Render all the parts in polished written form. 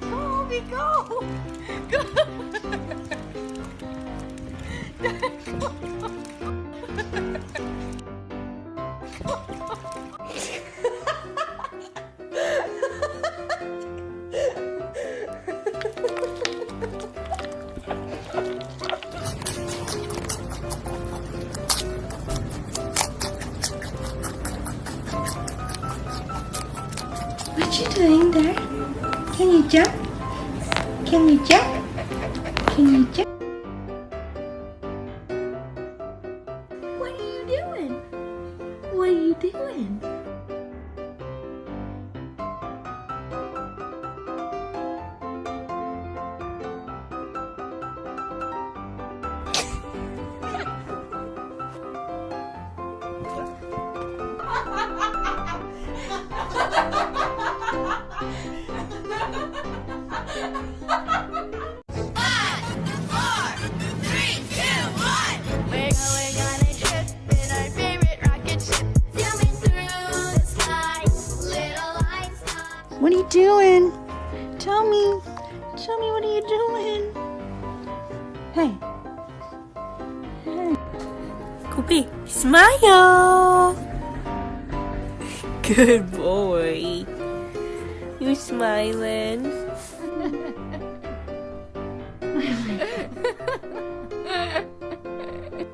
Oh, we go! Go! What you doing there? Can you jump? Can you jump? Can you jump? What are you doing? What are you doing? What are you doing? Tell me what are you doing? Hey. Hey. Kobe, smile. Good boy. You smiling?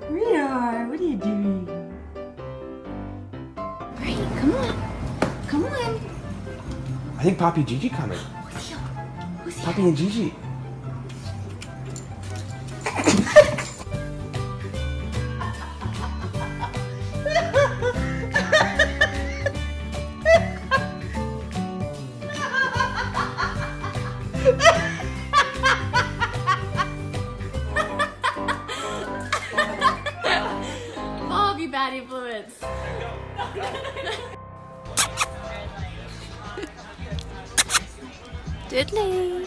Rita, what are you doing? Right, come on. Come on. I think Poppy and Gigi coming. Who's Poppy and Gigi. Bobby, bad influence. Diddley.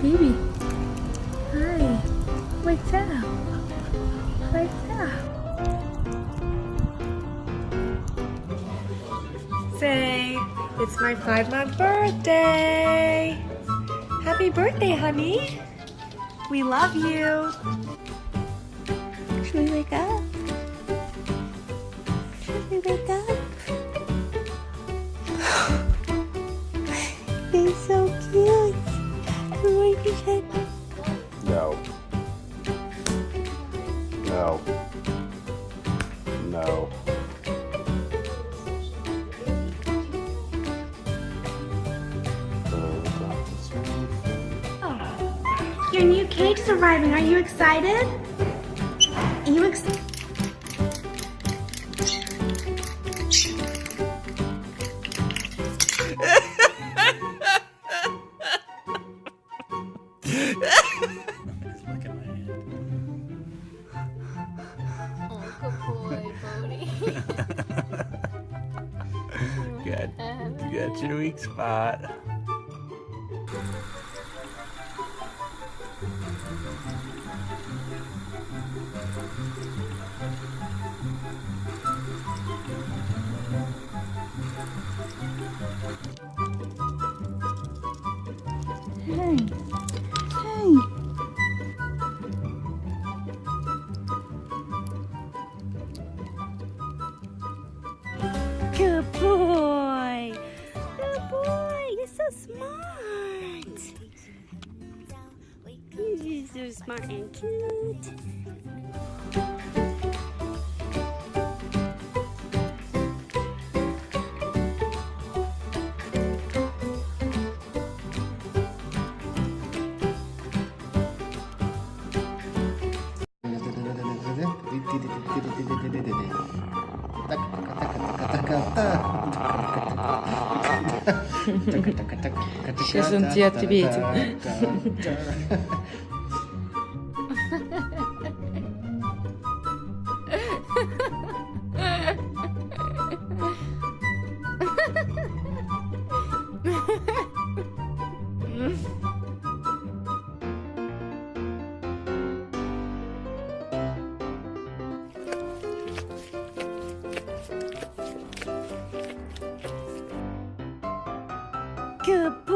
Baby. Hi. What's up? What's up? Say, it's my 5-month birthday. Happy birthday, honey. We love you. Should we wake up? Should we wake up? You're so cute. Where'd you head? No. No. No. Oh, your new cake's arriving. Are you excited? Are you excited? Look at my hand. Oh, good boy, Bodie. Good. You got your weak spot. Hey. Hey. Good boy. Good boy. You're so smart. You're so smart and cute. Сейчас он тебе ответит. Good